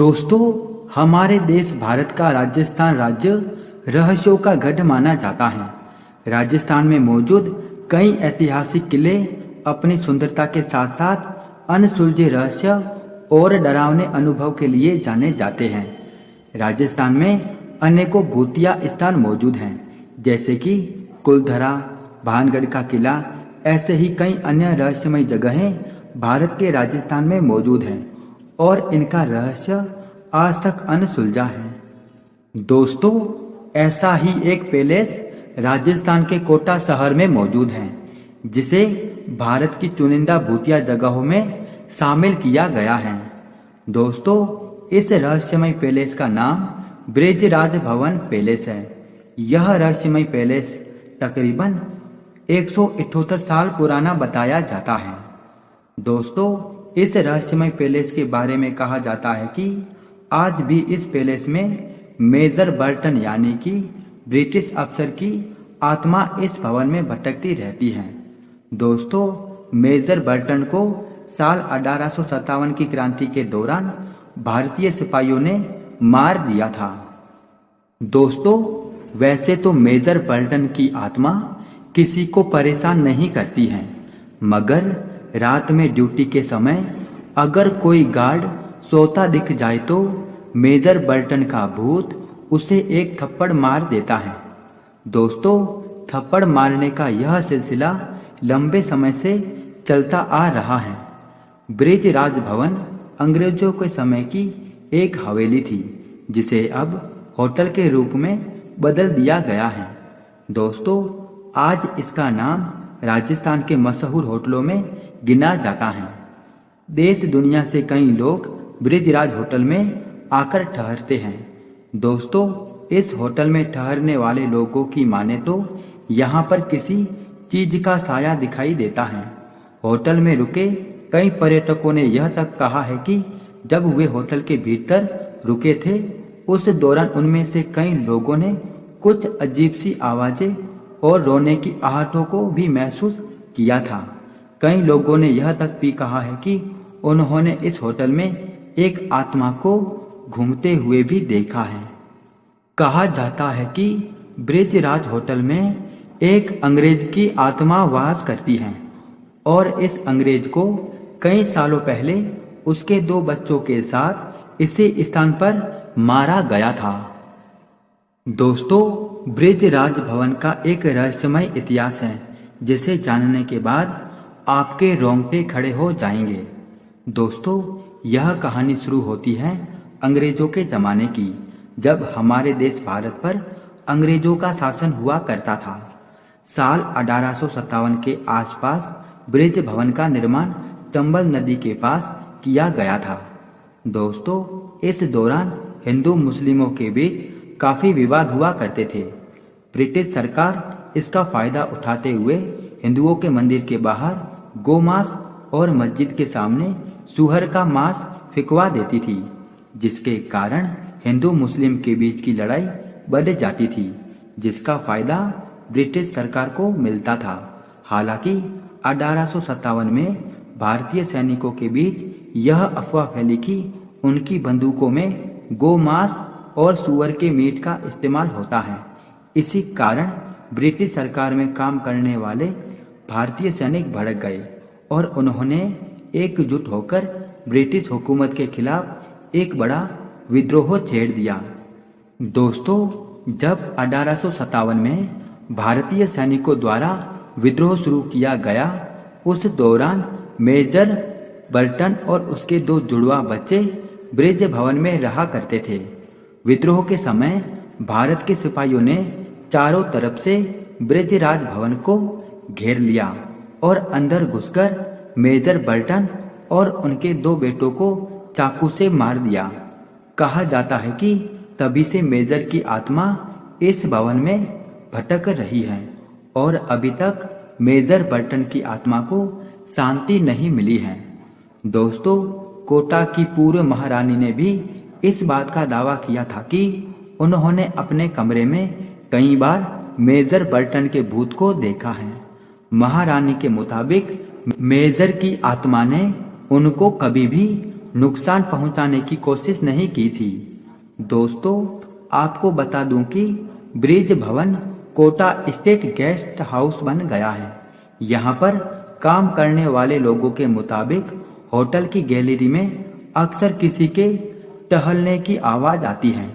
दोस्तों, हमारे देश भारत का राजस्थान राज्य रहस्यों का गढ़ माना जाता है। राजस्थान में मौजूद कई ऐतिहासिक किले अपनी सुंदरता के साथ साथ अनसुलझे रहस्य और डरावने अनुभव के लिए जाने जाते हैं। राजस्थान में अनेकों भूतिया स्थान मौजूद हैं, जैसे कि कुलधरा, भानगढ़ का किला। ऐसे ही कई अन्य रहस्यमय जगहें भारत के राजस्थान में मौजूद हैं और इनका रहस्य आज तक अनसुलझा है। दोस्तों, ऐसा ही एक पैलेस राजस्थान के कोटा शहर में मौजूद है, जिसे भारत की चुनिंदा भूतिया जगहों में शामिल किया गया है। दोस्तों, इस रहस्यमय पैलेस का नाम ब्रिजराज भवन पैलेस है। यह रहस्यमय पैलेस तकरीबन 178 साल पुराना बताया जाता है। दोस्तों, इस रहस्यमय पैलेस के बारे में कहा जाता है कि आज भी इस पैलेस में मेजर बर्टन यानी कि ब्रिटिश अफसर की आत्मा इस भवन में भटकती रहती है। दोस्तों, मेजर बर्टन को साल 1857 की क्रांति के दौरान भारतीय सिपाहियों ने मार दिया था। दोस्तों, वैसे तो मेजर बर्टन की आत्मा किसी को परेशान नहीं करती है, मगर रात में ड्यूटी के समय अगर कोई गार्ड सोता दिख जाए तो मेजर बर्टन का भूत उसे एक थप्पड़ मार देता है। दोस्तों, थप्पड़ मारने का यह सिलसिला लंबे समय से चलता आ रहा है। ब्रिजराज भवन अंग्रेजों के समय की एक हवेली थी, जिसे अब होटल के रूप में बदल दिया गया है। दोस्तों, आज इसका नाम राजस्थान के मशहूर होटलों में गिना जाता है। देश दुनिया से कई लोग ब्रिजराज होटल में आकर ठहरते हैं। दोस्तों, इस होटल में ठहरने वाले लोगों की माने तो यहाँ पर किसी चीज का साया दिखाई देता है। होटल में रुके कई पर्यटकों ने यह तक कहा है कि जब वे होटल के भीतर रुके थे, उस दौरान उनमें से कई लोगों ने कुछ अजीब सी आवाजें और रोने की आहटों को भी महसूस किया था। कई लोगों ने यह तक भी कहा है कि उन्होंने इस होटल में एक आत्मा को घूमते हुए भी देखा है। कहा जाता है कि ब्रिजराज होटल में एक अंग्रेज की आत्मा वास करती है और इस अंग्रेज को कई सालों पहले उसके 2 बच्चों के साथ इसी स्थान पर मारा गया था। दोस्तों, ब्रिजराज भवन का एक रहस्यमय इतिहास है, जिसे जानने के बाद आपके रोंगटे खड़े हो जाएंगे। दोस्तों, यह कहानी शुरू होती है अंग्रेजों के जमाने की, जब हमारे देश भारत पर अंग्रेजों का शासन हुआ करता था। साल 1857 के आसपास ब्रिज भवन का निर्माण चंबल नदी के पास किया गया था। दोस्तों, इस दौरान हिंदू मुस्लिमों के बीच काफी विवाद हुआ करते थे। ब्रिटिश सरकार इसका फायदा उठाते हुए हिंदुओं के मंदिर के बाहर गोमांस और मस्जिद के सामने सूअर का मांस फिकवा देती थी, जिसके कारण हिंदू मुस्लिम के बीच की लड़ाई बढ़ जाती थी, जिसका फायदा ब्रिटिश सरकार को मिलता था। हालांकि 1857 में भारतीय सैनिकों के बीच यह अफवाह फैली कि उनकी बंदूकों में गोमांस और सूअर के मीट का इस्तेमाल होता है। इसी कारण ब्रिटिश सरकार में काम करने वाले भारतीय सैनिक भड़क गए और उन्होंने एकजुट होकर ब्रिटिश हुकूमत के खिलाफ एक बड़ा विद्रोह छेड़ दिया। दोस्तों, जब 1857 में भारतीय सैनिकों द्वारा विद्रोह शुरू किया गया, उस दौरान मेजर बर्टन और उसके 2 जुड़वा बच्चे ब्रिज भवन में रहा करते थे। विद्रोह के समय भारत के सिपाहियों ने चारों तरफ से ब्रिजराज भवन को घेर लिया और अंदर घुसकर मेजर बर्टन और उनके 2 बेटों को चाकू से मार दिया। कहा जाता है कि तभी से मेजर की आत्मा इस भवन में भटक रही है और अभी तक मेजर बर्टन की आत्मा को शांति नहीं मिली है। दोस्तों, कोटा की पूर्व महारानी ने भी इस बात का दावा किया था कि उन्होंने अपने कमरे में कई बार मेजर बर्टन के भूत को देखा है। महारानी के मुताबिक मेजर की आत्मा ने उनको कभी भी नुकसान पहुंचाने की कोशिश नहीं की थी। दोस्तों, आपको बता दूं कि ब्रिज भवन कोटा स्टेट गेस्ट हाउस बन गया है। यहाँ पर काम करने वाले लोगों के मुताबिक होटल की गैलरी में अक्सर किसी के टहलने की आवाज आती है।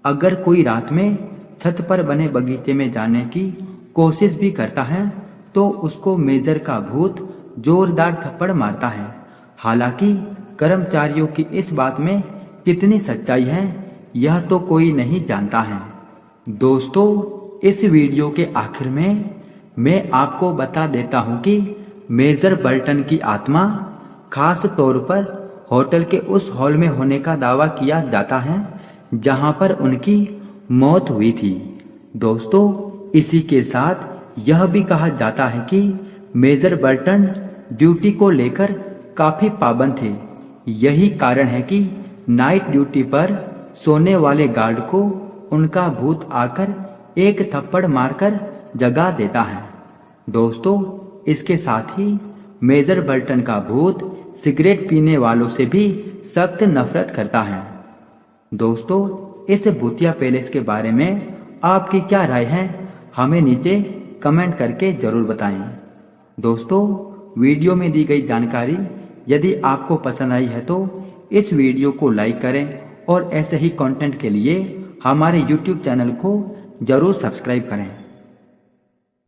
अगर कोई रात में छत पर बने बगीचे में जाने की कोशिश भी करता है तो उसको मेजर का भूत जोरदार थप्पड़ मारता है। हालांकि कर्मचारियों की इस बात में कितनी सच्चाई है यह तो कोई नहीं जानता है। दोस्तों, इस वीडियो के आखिर में मैं आपको बता देता हूँ कि मेजर बर्टन की आत्मा खास तौर पर होटल के उस हॉल में होने का दावा किया जाता है जहाँ पर उनकी मौत हुई थी। दोस्तों, इसी के साथ यह भी कहा जाता है कि मेजर बर्टन ड्यूटी को लेकर काफी पाबंद थे। यही कारण है कि नाइट ड्यूटी पर सोने वाले गार्ड को उनका भूत आकर एक थप्पड़ मारकर जगा देता है। दोस्तों, इसके साथ ही मेजर बर्टन का भूत सिगरेट पीने वालों से भी सख्त नफरत करता है। दोस्तों, इस भूतिया पैलेस के बारे में आपकी क्या राय है हमें नीचे कमेंट करके जरूर बताएं। दोस्तों, वीडियो में दी गई जानकारी यदि आपको पसंद आई है तो इस वीडियो को लाइक करें और ऐसे ही कंटेंट के लिए हमारे YouTube चैनल को जरूर सब्सक्राइब करें।